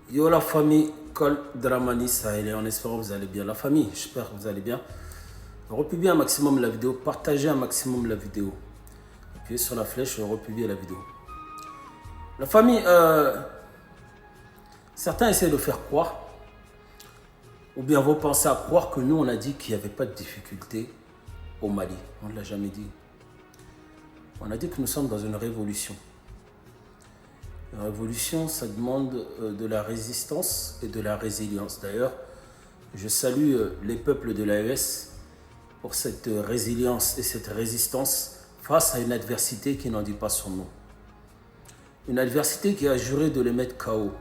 Yo la famille Col Dramani Sahel, en espérant que vous allez bien. La famille, j'espère que vous allez bien. Republiez un maximum la vidéo, partagez un maximum la vidéo. Appuyez sur la flèche et republiez la vidéo. La famille, certains essaient de faire croire, ou bien vous pensez à croire que nous on a dit qu'il n'y avait pas de difficulté au Mali. On ne l'a jamais dit. On a dit que nous sommes dans une révolution. La révolution, ça demande de la résistance et de la résilience. D'ailleurs, je salue les peuples de l'AES pour cette résilience et cette résistance face à une adversité qui n'en dit pas son nom. Une adversité qui a juré de les mettre KO,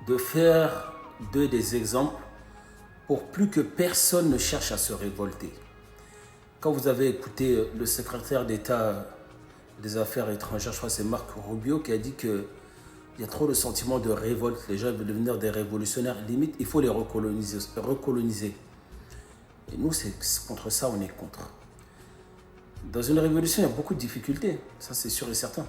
de faire d'eux des exemples pour plus que personne ne cherche à se révolter. Quand vous avez écouté le secrétaire d'État des Affaires étrangères, je crois que c'est Marc Rubio, qui a dit qu'il y a trop de sentiments de révolte, les gens veulent devenir des révolutionnaires, limite il faut les recoloniser. Et nous, c'est contre ça, on est contre. Dans une révolution, il y a beaucoup de difficultés, ça c'est sûr et certain.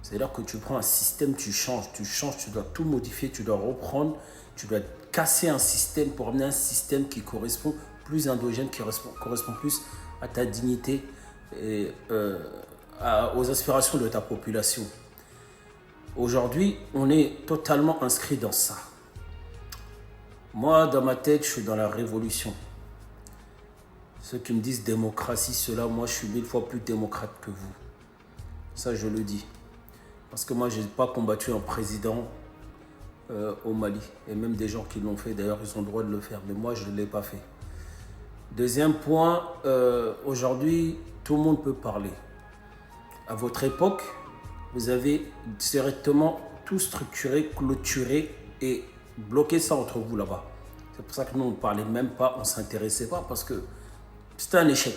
C'est-à-dire que tu prends un système, tu changes, tu dois tout modifier, tu dois reprendre, tu dois casser un système pour amener un système qui correspond plus endogène, qui correspond plus à ta dignité et aux aspirations de ta population. Aujourd'hui, on est totalement inscrit dans ça. Moi, dans ma tête, je suis dans la révolution. Ceux qui me disent démocratie, cela, moi, je suis 1000 fois plus démocrate que vous. Ça, je le dis. Parce que moi, je n'ai pas combattu un président au Mali. Et même des gens qui l'ont fait, d'ailleurs, ils ont le droit de le faire. Mais moi, je ne l'ai pas fait. Deuxième point, aujourd'hui, tout le monde peut parler. À votre époque, vous avez directement tout structuré, clôturé et bloqué ça entre vous là-bas. C'est pour ça que nous, on ne parlait même pas, on ne s'intéressait pas parce que c'était un échec.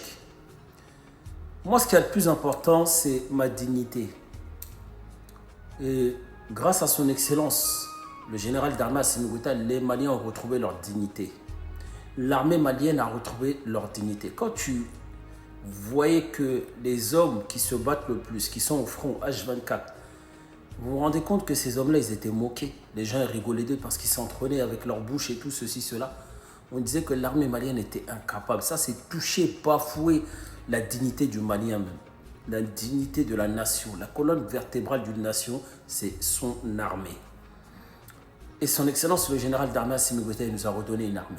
Moi, ce qui est le plus important, c'est ma dignité. Et grâce à son excellence, le général d'armée Assimi Goïta, les Maliens ont retrouvé leur dignité. L'armée malienne a retrouvé leur dignité. Quand tu voyez que les hommes qui se battent le plus, qui sont au front H24, vous vous rendez compte que ces hommes-là, ils étaient moqués. Les gens rigolaient d'eux parce qu'ils s'entraînaient avec leur bouche et tout ceci, cela. On disait que l'armée malienne était incapable. Ça, c'est toucher, bafouer la dignité du Malien même. La dignité de la nation. La colonne vertébrale d'une nation, c'est son armée. Et son excellence, le général d'armée Assimi Goïta, nous a redonné une armée.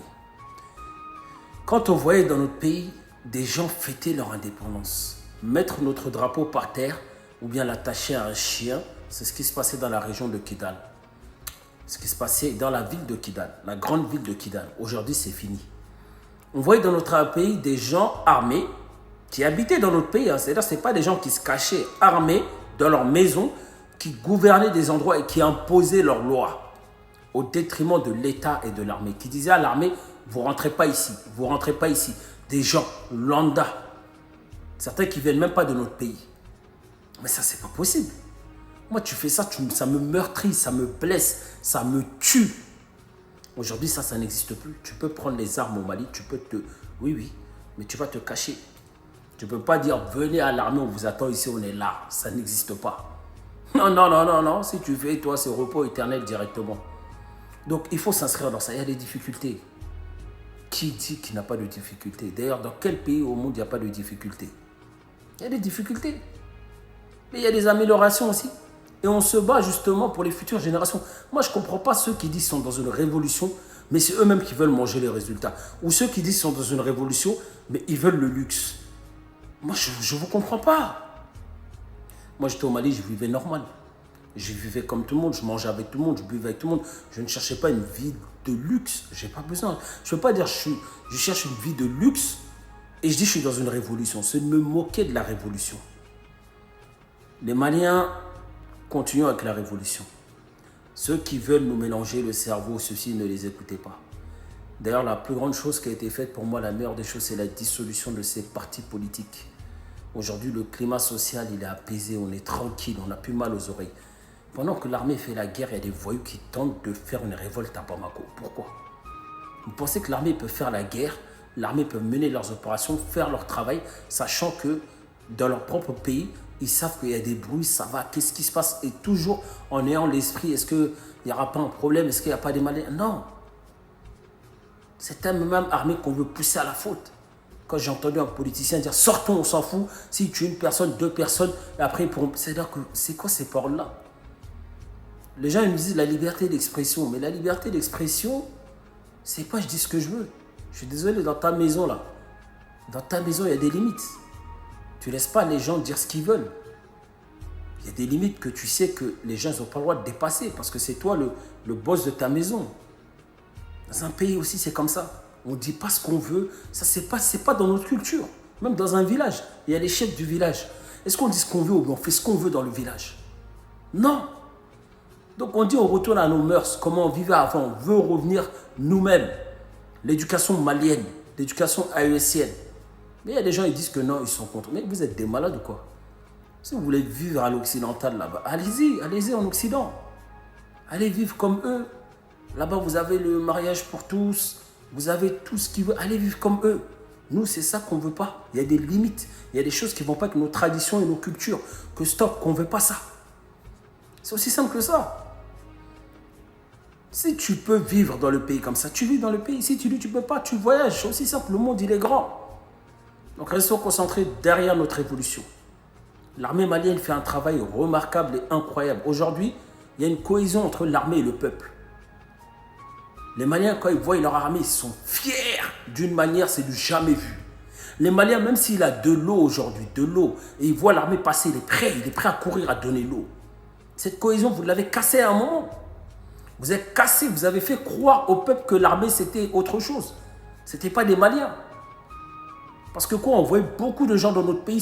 Quand on voyait dans notre pays des gens fêter leur indépendance, mettre notre drapeau par terre ou bien l'attacher à un chien, c'est ce qui se passait dans la région de Kidal. Ce qui se passait dans la ville de Kidal, la grande ville de Kidal. Aujourd'hui, c'est fini. On voyait dans notre pays des gens armés qui habitaient dans notre pays. C'est-à-dire ce n'est pas des gens qui se cachaient armés dans leur maison, qui gouvernaient des endroits et qui imposaient leurs lois au détriment de l'État et de l'armée, qui disaient à l'armée, vous ne rentrez pas ici, vous ne rentrez pas ici. Des gens lambda, certains qui ne viennent même pas de notre pays. Mais ça, c'est pas possible. Moi, tu fais ça, ça me meurtrit, ça me blesse, ça me tue. Aujourd'hui, ça n'existe plus. Tu peux prendre les armes au Mali, tu peux te... Oui, mais tu vas te cacher. Tu ne peux pas dire, venez à l'armée, on vous attend ici, on est là. Ça n'existe pas. Non. Si tu fais, toi, c'est repos éternel directement. Donc, il faut s'inscrire dans ça. Il y a des difficultés. Qui dit qu'il n'y a pas de difficultés? D'ailleurs, dans quel pays au monde il n'y a pas de difficultés? Il y a des difficultés. Mais il y a des améliorations aussi. Et on se bat justement pour les futures générations. Moi, je ne comprends pas ceux qui disent qu'ils sont dans une révolution, mais c'est eux-mêmes qui veulent manger les résultats. Ou ceux qui disent qu'ils sont dans une révolution, mais ils veulent le luxe. Moi, je ne vous comprends pas. Moi, j'étais au Mali, je vivais normal. Je vivais comme tout le monde, je mangeais avec tout le monde, je buvais avec tout le monde. Je ne cherchais pas une vie de luxe, je n'ai pas besoin. Je ne peux pas dire je cherche une vie de luxe et je dis je suis dans une révolution. C'est de me moquer de la révolution. Les Maliens continuent avec la révolution. Ceux qui veulent nous mélanger le cerveau, ceux-ci, ne les écoutez pas. D'ailleurs, la plus grande chose qui a été faite pour moi, la meilleure des choses, c'est la dissolution de ces partis politiques. Aujourd'hui, le climat social, il est apaisé, on est tranquille, on n'a plus mal aux oreilles. Pendant que l'armée fait la guerre, il y a des voyous qui tentent de faire une révolte à Bamako. Pourquoi? Vous pensez que l'armée peut faire la guerre, l'armée peut mener leurs opérations, faire leur travail, sachant que dans leur propre pays, ils savent qu'il y a des bruits, ça va, qu'est-ce qui se passe? Et toujours en ayant l'esprit, est-ce qu'il n'y aura pas un problème? Est-ce qu'il n'y a pas des Maliens? Non. C'est la même armée qu'on veut pousser à la faute. Quand j'ai entendu un politicien dire sortons, on s'en fout, si tu es une personne, deux personnes, et après ils pourront. C'est-à-dire que c'est quoi ces paroles-là? Les gens ils me disent la liberté d'expression, mais la liberté d'expression, c'est pas je dis ce que je veux. Je suis désolé, dans ta maison là, dans ta maison il y a des limites. Tu laisses pas les gens dire ce qu'ils veulent. Il y a des limites que tu sais que les gens n'ont pas le droit de dépasser parce que c'est toi le boss de ta maison. Dans un pays aussi, c'est comme ça. On ne dit pas ce qu'on veut. Ça, c'est pas dans notre culture. Même dans un village, il y a les chefs du village. Est-ce qu'on dit ce qu'on veut ou on fait ce qu'on veut dans le village? Non. Donc on dit on retourne à nos mœurs, comment on vivait avant. On veut revenir nous-mêmes. L'éducation malienne, l'éducation AESienne. Mais il y a des gens qui disent que non, ils sont contre. Mais vous êtes des malades ou quoi? Si vous voulez vivre à l'occidental là-bas, allez-y en Occident. Allez vivre comme eux. Là-bas, vous avez le mariage pour tous. Vous avez tout ce qu'ils veulent. Allez vivre comme eux. Nous, c'est ça qu'on ne veut pas. Il y a des limites. Il y a des choses qui ne vont pas avec nos traditions et nos cultures. Que stop, qu'on ne veut pas ça. C'est aussi simple que ça. Si tu peux vivre dans le pays comme ça, tu vis dans le pays. Si tu dis tu ne peux pas, tu voyages. C'est aussi simple. Le monde, il est grand. Donc, restons concentrés derrière notre évolution. L'armée malienne fait un travail remarquable et incroyable. Aujourd'hui, il y a une cohésion entre l'armée et le peuple. Les Maliens, quand ils voient leur armée, ils sont fiers d'une manière, c'est du jamais vu. Les Maliens, même s'il a de l'eau aujourd'hui, de l'eau, et il voit l'armée passer, il est prêt à courir, à donner l'eau. Cette cohésion, vous l'avez cassée à un moment. Vous êtes cassé, vous avez fait croire au peuple que l'armée, c'était autre chose. Ce n'était pas des Maliens. Parce que quoi, on voyait beaucoup de gens dans notre pays,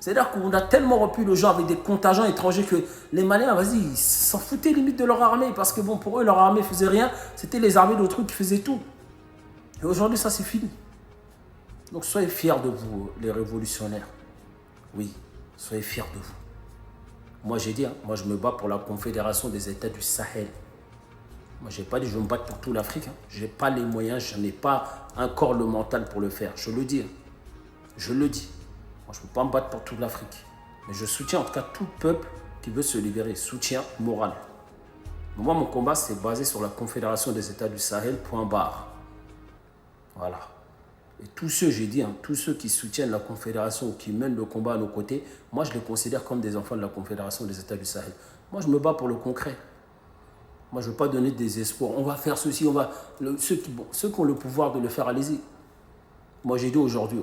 c'est-à-dire qu'on a tellement rempli le gens avec des contingents étrangers que les Maliens, vas-y, ils s'en foutaient limite de leur armée. Parce que bon, pour eux, leur armée ne faisait rien. C'était les armées d'autres qui faisaient tout. Et aujourd'hui, ça, c'est fini. Donc, soyez fiers de vous, les révolutionnaires. Oui, soyez fiers de vous. Moi, j'ai dit, moi, je me bats pour la Confédération des États du Sahel. Moi, je n'ai pas dit, je vais me battre pour toute l'Afrique. Je n'ai pas les moyens, je n'ai pas encore le mental pour le faire. Je le dis. Je le dis. Moi, je ne peux pas me battre pour toute l'Afrique. Mais je soutiens en tout cas tout peuple qui veut se libérer. Soutien moral. Moi, mon combat, c'est basé sur la Confédération des États du Sahel, point barre. Voilà. Et tous ceux, j'ai dit, tous ceux qui soutiennent la Confédération ou qui mènent le combat à nos côtés, moi, je les considère comme des enfants de la Confédération des États du Sahel. Moi, je me bats pour le concret. Moi, je ne veux pas donner des espoirs. On va faire ceci, on va... Ceux qui ont le pouvoir de le faire, allez-y. Moi, j'ai dit aujourd'hui,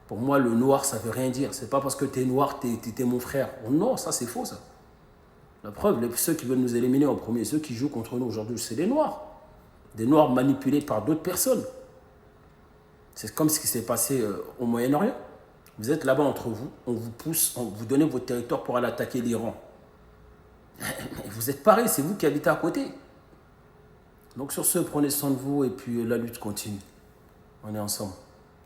pour moi, le noir, ça ne veut rien dire. Ce n'est pas parce que tu es noir, tu es mon frère. Non, ça, c'est faux, ça. La preuve, ceux qui veulent nous éliminer en premier, ceux qui jouent contre nous aujourd'hui, c'est des noirs. Des noirs manipulés par d'autres personnes. C'est comme ce qui s'est passé au Moyen-Orient. Vous êtes là-bas entre vous, on vous pousse, on vous donne votre territoire pour aller attaquer l'Iran. Vous êtes pareil, c'est vous qui habitez à côté. Donc sur ce, prenez soin de vous et puis la lutte continue. On est ensemble.